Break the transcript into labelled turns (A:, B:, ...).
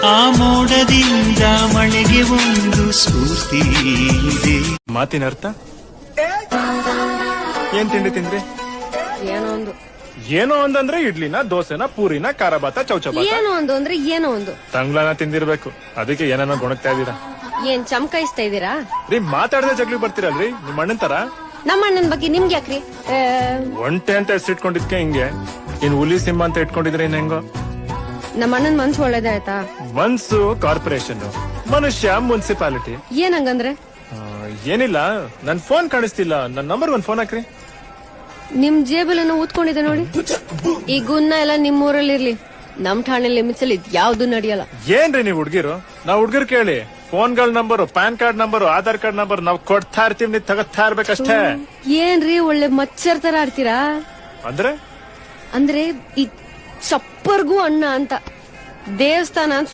A: ಆ ಮೋಡದಿಂದ ಮಳೆಗೆ ಒಂದು ಸ್ಫೂರ್ತಿ ಇದೆ.
B: ಮಾತಿನ ಅರ್ಥ ಏನ್ ತಿಂಡಿ ತಿಂದ್ರಿ? ಏನೋ ಒಂದಂದ್ರೆ ಇಡ್ಲಿನ, ದೋಸೆನ, ಪೂರಿನ, ಖಾರಾಬಾತ, ಚೌಚಬಾತ.
C: ಏನೋ ಒಂದು ಅಂದ್ರೆ ಏನೋ ಒಂದು
B: ತಂಗ್ಳನ ತಿಂದಿರ್ಬೇಕು, ಅದಕ್ಕೆ ಏನೇನೋ ಗುಣಕ್ತಾ ಇದೀರಾ.
C: ಏನ್ ಚಮಕಾಯಿಸ್ತಾ ಇದೀರಾ
B: ರೀ? ಮಾತಾಡದೆ ಜಗ್ಲಿ ಬರ್ತೀರಲ್ರಿ ನಿಮ್ ಅಣ್ಣನ್ ತರ.
C: ನಮ್ಮ ಅಣ್ಣನ್ ಬಗ್ಗೆ ನಿಮ್ಗೆ ಯಾಕ್ರಿ?
B: ಒಂಟೆ ಅಂತ ಹೆಸರಿಟ್ಕೊಂಡಿದ್ಕೆ ಹಿಂಗೆ, ಇನ್ ಹುಲಿ ಸಿಂಹ ಅಂತ ಇಟ್ಕೊಂಡಿದ್ರೆ ಇನ್ ಹೆಂಗೋ.
C: ನಮ್ಮ ಅಣ್ಣನ್ ಮನ್ಸು ಒಳ್ಳೇದಾಯ್ತಾ?
B: ಮನ್ಸು ಕಾರ್ಪೊರೇಷನ್, ಮನುಷ್ಯ ಮುನ್ಸಿಪಾಲಿಟಿ.
C: ಏನಂಗಂದ್ರೆ?
B: ಏನಿಲ್ಲ, ನನ್ ಫೋನ್ ಕಾಣಿಸ್ತಿಲ್ಲ, ನನ್ ನಂಬರ್ ಒಂದ್ ಫೋನ್ ಹಾಕ್ರಿ.
C: ನಿಮ್ ಜೇಬಲ್ಲೇನೋ ಊದ್ಕೊಂಡಿದೆ ನೋಡಿ. ಈ ಗುನ್ನ ಎಲ್ಲ ನಿಮ್ ಊರಲ್ಲಿ ಇರ್ಲಿ, ನಮ್ ಠಾಣೆ ಲಿಮಿಟ್ಸ್ ಅಲ್ಲಿ ಯಾವ್ದು ನಡೆಯಲ್ಲ.
B: ಏನ್ರಿ ನೀವ್ ಹುಡ್ಗಿರು? ನಾವ್ ಹುಡ್ಗಿರ್ ಕೇಳಿ ಫೋನ್ಗಳ number, PAN card number, Aadhaar card number ನಾವ್ ಕೊಡ್ತಾ ಇರ್ತೀವಿ, ನೀವ್ ತಗೋತಾ ಇರ್ಬೇಕಷ್ಟೇ.
C: ಏನ್ರಿ ಒಳ್ಳೆ ಮಚ್ಚರ್ ತರ ಆಡ್ತೀರಾ?
B: ಅಂದ್ರೆ
C: ಅಂದ್ರೆ ಈ ಚಪ್ಪರ್ಗೂ ಅಣ್ಣ ಅಂತ ದೇವಸ್ಥಾನ